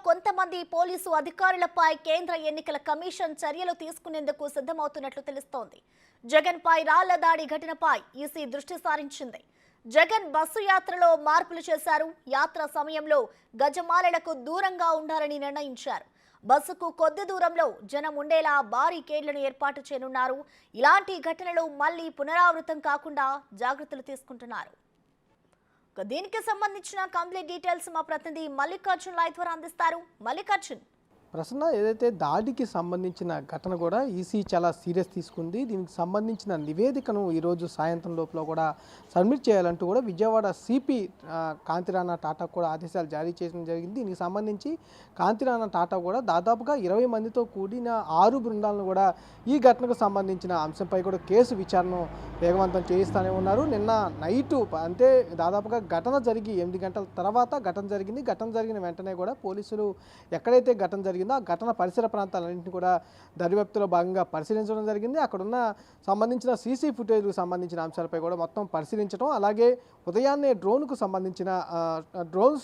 కొంతమంది పోలీసు అధికారులపై కేంద్ర ఎన్నికల కమిషన్ చర్యలు తీసుకునేందుకు సిద్ధమవుతున్నట్లు తెలుస్తోంది. జగన్ పై రాళ్ల దాడి ఘటనపై ఈసీ దృష్టి సారించింది. జగన్ బస్సు యాత్రలో మార్పులు చేశారు. యాత్ర సమయంలో గజమాలలకు దూరంగా ఉండాలని నిర్ణయించారు. బస్సుకు కొద్ది దూరంలో జనం ఉండేలా బారికేడ్లను ఏర్పాటు చేయనున్నారు. ఇలాంటి ఘటనలు మళ్లీ పునరావృతం కాకుండా జాగ్రత్తలు తీసుకుంటున్నారు. దీనికి సంబంధించిన కంప్లీట్ డీటెయిల్స్ మా ప్రతినిధి మల్లికార్జున్ లైవ్ ద్వారా అందిస్తారు. మల్లికార్జున్, ప్రశ్న ఏదైతే దాడికి సంబంధించిన ఘటన కూడా ఈసీ చాలా సీరియస్ తీసుకుంది. దీనికి సంబంధించిన నివేదికను ఈరోజు సాయంత్రం లోపల కూడా సబ్మిట్ చేయాలంటూ కూడా విజయవాడ సిపి కాంతిరాణ టాటా కూడా ఆదేశాలు జారీ చేయడం జరిగింది. దీనికి సంబంధించి కాంతిరాణ టాటా కూడా దాదాపుగా 20 మందితో కూడిన 6 బృందాలను కూడా ఈ ఘటనకు సంబంధించిన అంశంపై కూడా కేసు విచారణ వేగవంతం చేయిస్తూనే ఉన్నారు. నిన్న నైటు అంటే దాదాపుగా ఘటన జరిగి 8 గంటల తర్వాత ఘటన జరిగింది. ఘటన జరిగిన వెంటనే కూడా పోలీసులు ఎక్కడైతే ఘటన జరిగిందో ఆ ఘటన పరిసర ప్రాంతాలన్నింటినీ కూడా దర్యాప్తులో భాగంగా పరిశీలించడం జరిగింది. అక్కడున్న సంబంధించిన సీసీ ఫుటేజ్కు సంబంధించిన అంశాలపై కూడా మొత్తం పరిశీలించడం, అలాగే ఉదయాన్నే డ్రోన్కు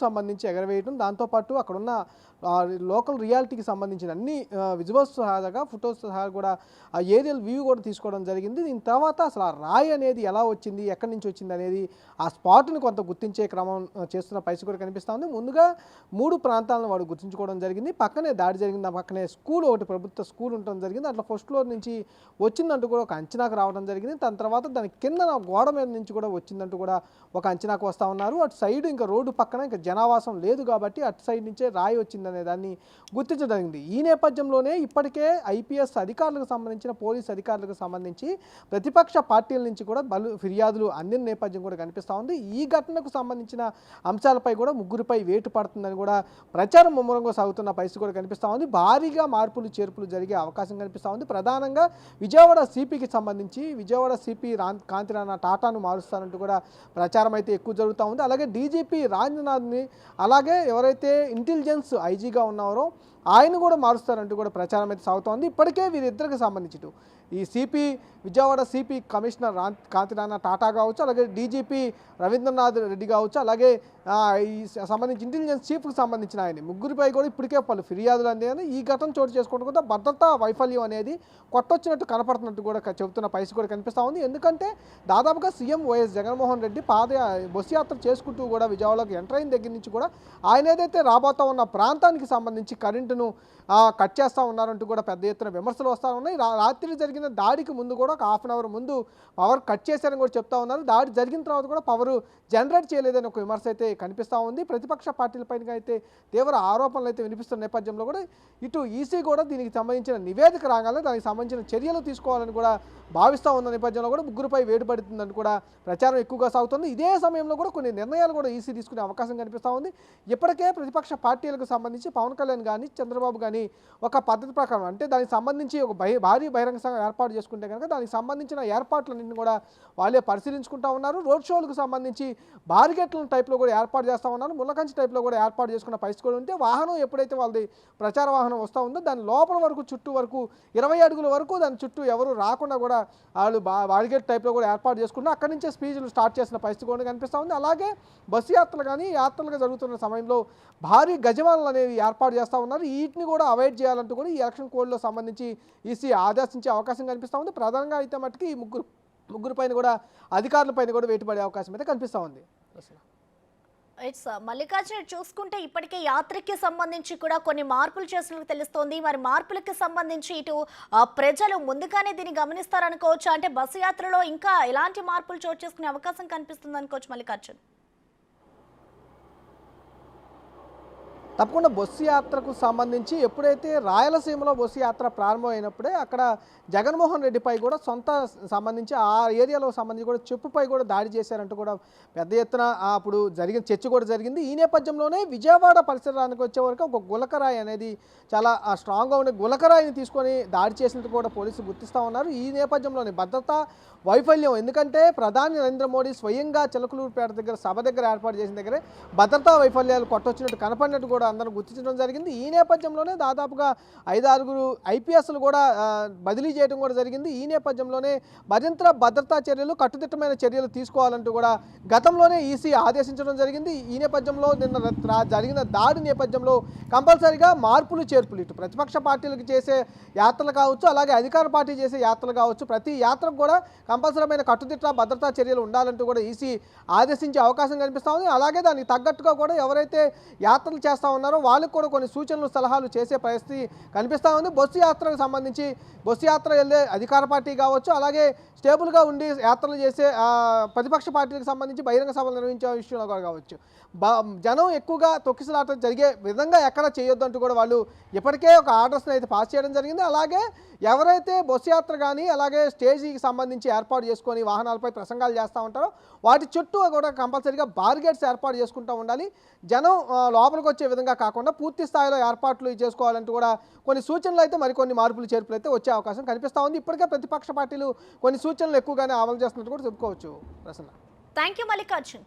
సంబంధించి ఎగరవేయడం, దాంతోపాటు అక్కడున్న లోకల్ రియాలిటీకి సంబంధించిన అన్ని విజువల్స్ సహాగా ఫొటోస్ సహా కూడా ఆ ఏరియల్ వ్యూ కూడా తీసుకోవడం జరిగింది. దీని తర్వాత అసలు ఆ రాయి అనేది ఎలా వచ్చింది, ఎక్కడి నుంచి వచ్చింది అనేది ఆ స్పాట్ని కొంత గుర్తించే క్రమం చేస్తున్న పరిస్థితి కూడా కనిపిస్తూ ఉంది. ముందుగా 3 ప్రాంతాలను వాడు గుర్తించుకోవడం జరిగింది. పక్కనే దాడి జరిగింది, పక్కనే స్కూల్ ఒకటి ప్రభుత్వ స్కూల్ ఉండడం జరిగింది. అట్లా ఫస్ట్ ఫ్లోర్ నుంచి వచ్చిందంటూ కూడా ఒక అంచనాకు రావడం జరిగింది. దాని తర్వాత దాని కింద గోడ మీద నుంచి కూడా వచ్చిందంటూ కూడా ఒక అంచనాకు వస్తూ ఉన్నారు. అటు సైడ్ ఇంకా రోడ్డు పక్కన ఇంకా జనావాసం లేదు కాబట్టి అటు సైడ్ నుంచే రాయి వచ్చిందనే దాన్ని గుర్తించడం జరిగింది. ఈ నేపథ్యంలోనే ఇప్పటికే ఐపీఎస్ అధికారులకు సంబంధించిన పోలీస్ అధికారులకు సంబంధించి ప్రతిపక్ష పార్టీల నుంచి కూడా ఫిర్యాదులు అందిన నేపథ్యం కూడా కనిపిస్తూ ఉంది. ఈ ఘటనకు సంబంధించిన అంశాలపై కూడా ముగ్గురిపై వేటు పడుతుందని కూడా ప్రచారం ముమ్మరంగా సాగుతున్న పరిస్థితి కూడా కనిపిస్తూ ఉంది. భారీగా మార్పులు చేర్పులు జరిగే అవకాశం కనిపిస్తూ ఉంది. ప్రధానంగా విజయవాడ సిపికి సంబంధించి విజయవాడ సిపి కాంతిరాణ టాటాను మారుస్తారంటూ కూడా ప్రచారం అయితే ఎక్కువ జరుగుతూ ఉంది. అలాగే డీజీపీ రాజ్నాథ్ని, అలాగే ఎవరైతే ఇంటెలిజెన్స్ ఐజీగా ఉన్నారో ఆయన కూడా మారుస్తారంటూ కూడా ప్రచారం అయితే సాగుతోంది. ఇప్పటికే వీరిద్దరికి సంబంధించి ఈ విజయవాడ సిపి కమిషనర్ కాంతిరాణ టాటా కావచ్చు, అలాగే డీజీపీ రవీంద్రనాథ్ రెడ్డి కావచ్చు, అలాగే ఈ సంబంధించి ఇంటెలిజెన్స్ చీఫ్కి సంబంధించిన ఆయన ముగ్గురిపై కూడా ఇప్పటికే పలు ఫిర్యాదులు అనేది ఈ ఘటన చోటు చేసుకోవడం కూడా భద్రతా వైఫల్యం అనేది కొట్టొచ్చినట్టు కనపడుతున్నట్టు కూడా చెబుతున్న పరిస్థితి కూడా కనిపిస్తూ ఉంది. ఎందుకంటే దాదాపుగా CM YS Jaganmohan Reddy bus యాత్ర చేసుకుంటూ కూడా విజయవాడలోకి ఎంటర్ అయిన దగ్గర నుంచి కూడా ఆయన ఏదైతే రాబోతా ఉన్న ప్రాంతానికి సంబంధించి కరెంటును కట్ చేస్తూ ఉన్నారంటూ కూడా పెద్ద ఎత్తున విమర్శలు వస్తూ ఉన్నాయి. రాత్రి జరిగిన దాడికి ముందు కూడా ఒక 1/2 అవర్ ముందు పవర్ కట్ చేశారని కూడా చెప్తా ఉన్నారు. దాడి జరిగిన తర్వాత కూడా పవర్ జనరేట్ చేయలేదని ఒక విమర్శ అయితే కనిపిస్తూ ఉంది. ప్రతిపక్ష పార్టీలపైన అయితే తీవ్ర ఆరోపణలు అయితే వినిపిస్తున్న నేపథ్యంలో కూడా ఇటు ఈసీ కూడా దీనికి సంబంధించిన నివేదిక రాగానే దానికి సంబంధించిన చర్యలు తీసుకోవాలని కూడా భావిస్తూ ఉన్న నేపథ్యంలో కూడా ముగ్గురుపై వేటు పడుతుందని కూడా ప్రచారం ఎక్కువగా సాగుతుంది. ఇదే సమయంలో కూడా కొన్ని నిర్ణయాలు కూడా ఈసీ తీసుకునే అవకాశం కనిపిస్తూ ఉంది. ఇప్పటికే ప్రతిపక్ష పార్టీలకు సంబంధించి పవన్ కళ్యాణ్ కానీ చంద్రబాబు కానీ ఒక పద్ధతి ప్రకారం అంటే దానికి సంబంధించి ఒక భారీ బహిరంగ సభ ఏర్పాటు చేసుకుంటే కనుక దానికి సంబంధించిన ఏర్పాట్లన్నింటినీ కూడా వాళ్ళే పరిశీలించుకుంటూ ఉన్నారు. రోడ్ షోలకు సంబంధించి బారిగేట్ల టైప్లో కూడా ఏర్పాటు చేస్తూ ఉన్నారు. ముళ్ళకంచి టైప్లో కూడా ఏర్పాటు చేసుకున్న పరిస్థితి కూడా ఉంటే వాహనం ఎప్పుడైతే వాళ్ళది ప్రచార వాహనం వస్తూ ఉందో దాని లోపల వరకు చుట్టూ వరకు 20 అడుగుల వరకు దాని చుట్టూ ఎవరు రాకుండా కూడా వాళ్ళు బారిగేట్ టైప్లో కూడా ఏర్పాటు చేసుకుంటూ అక్కడి నుంచే స్పీచ్లు స్టార్ట్ చేసిన పరిస్థితి కూడా కనిపిస్తూ ఉంది. అలాగే బస్సు యాత్రలు కానీ యాత్రలుగా జరుగుతున్న సమయంలో భారీ గజమాలలు అనేవి ఏర్పాటు చేస్తూ ఉన్నారు. వీటిని కూడా అవాయిడ్ చేయాలంటూ కూడా ఈ ఎలక్షన్ కోడ్లో సంబంధించి ఈసీ ఆదేశించే అవకాశం కనిపిస్తూ ఉంది. ప్రధానంగా అయితే మట్టుకి ఈ ముగ్గురు పైన కూడా అధికారులపైన కూడా వేటుపడే అవకాశం అయితే కనిపిస్తూ ఉంది. మల్లికార్జున, చూసుకుంటే ఇప్పటికే యాత్రకి సంబంధించి కూడా కొన్ని మార్పులు చేసినట్టు తెలుస్తోంది. మరి మార్పులకి సంబంధించి ఇటు ప్రజలు ముందుగానే దీన్ని గమనిస్తారనుకోవచ్చు. అంటే బస్సు యాత్రలో ఇంకా ఎలాంటి మార్పులు చోటు చేసుకునే అవకాశం కనిపిస్తుంది అనుకోవచ్చు మల్లికార్జున్? తప్పకుండా బస్సు యాత్రకు సంబంధించి ఎప్పుడైతే రాయలసీమలో బస్సు యాత్ర ప్రారంభమైనప్పుడే అక్కడ జగన్మోహన్ రెడ్డిపై కూడా సంబంధించి ఆ ఏరియాలో సంబంధించి కూడా చెప్పుపై కూడా దాడి చేశారంటూ కూడా పెద్ద ఎత్తున అప్పుడు జరిగిన చర్చ కూడా జరిగింది. ఈ నేపథ్యంలోనే విజయవాడ పరిసరానికి వచ్చే వరకు ఒక గులకరాయి అనేది చాలా స్ట్రాంగ్గా ఉండే గులకరాయిని తీసుకొని దాడి చేసినట్టు కూడా పోలీసులు గుర్తిస్తూ ఉన్నారు. ఈ నేపథ్యంలోనే భద్రతా వైఫల్యం, ఎందుకంటే ప్రధాని నరేంద్ర మోడీ స్వయంగా చిలకలూరుపేట దగ్గర సభ దగ్గర ఏర్పాటు చేసిన దగ్గరే భద్రతా వైఫల్యాలు కొట్టొచ్చినట్టు కనపడినట్టు కూడా కూడా అందరూ గుర్తించడం జరిగింది. ఈ నేపథ్యంలోనే దాదాపుగా 5-6 ఐపీఎస్లు కూడా బదిలీ చేయడం కూడా జరిగింది. ఈ నేపథ్యంలోనే మరింత భద్రతా చర్యలు, కట్టుదిట్టమైన చర్యలు తీసుకోవాలంటూ కూడా గతంలోనే ఈసీ ఆదేశించడం జరిగింది. ఈ నేపథ్యంలో నిన్న జరిగిన దాడి నేపథ్యంలో కంపల్సరీగా మార్పులు చేర్పులు ఇటు ప్రతిపక్ష పార్టీలకు చేసే యాత్రలు కావచ్చు, అలాగే అధికార పార్టీ చేసే యాత్రలు కావచ్చు, ప్రతి యాత్రకు కూడా కంపల్సరమైన కట్టుదిట్ట భద్రతా చర్యలు ఉండాలంటూ కూడా ఈసీ ఆదేశించే అవకాశం కనిపిస్తూ ఉంది. అలాగే దానికి తగ్గట్టుగా కూడా ఎవరైతే యాత్రలు చేస్తూ ఉన్నారో వాళ్ళకు కూడా కొన్ని సూచనలు, సలహాలు చేసే పరిస్థితి కనిపిస్తూ ఉంది. బస్సు యాత్రకు సంబంధించి బస్సు యాత్ర వెళ్ళే అధికార పార్టీ కావచ్చు, అలాగే స్టేబుల్గా ఉండి యాత్రలు చేసే ప్రతిపక్ష పార్టీలకు సంబంధించి బహిరంగ సభలు నిర్వహించే విషయంలో కూడా కావచ్చు, జనం ఎక్కువగా తొక్కిసలాట జరిగే విధంగా ఎక్కడ చేయొద్దంటూ కూడా వాళ్ళు ఇప్పటికే ఒక ఆర్డర్స్ని అయితే పాస్ చేయడం జరిగింది. అలాగే ఎవరైతే బస్సు యాత్ర కానీ అలాగే స్టేజీకి సంబంధించి ఏర్పాటు చేసుకొని వాహనాలపై ప్రసంగాలు చేస్తూ ఉంటారో వాటి చుట్టూ కూడా కంపల్సరీగా బార్గేట్స్ ఏర్పాటు చేసుకుంటూ ఉండాలి. జనం లోపలికి వచ్చే విధంగా కాకుండా పూర్తి స్థాయిలో ఏర్పాట్లు చేసుకోవాలంటూ కూడా కొన్ని సూచనలు అయితే మరికొన్ని మార్పులు చేర్పులు అయితే వచ్చే అవకాశం కనిపిస్తూ ఉంది. ఇప్పటికే ప్రతిపక్ష పార్టీలు కొన్ని సూచనలు ఎక్కువగానే అమలు చేస్తున్నట్టు కూడా చెప్పుకోవచ్చు. Prasanna, thank you Mallikarjun.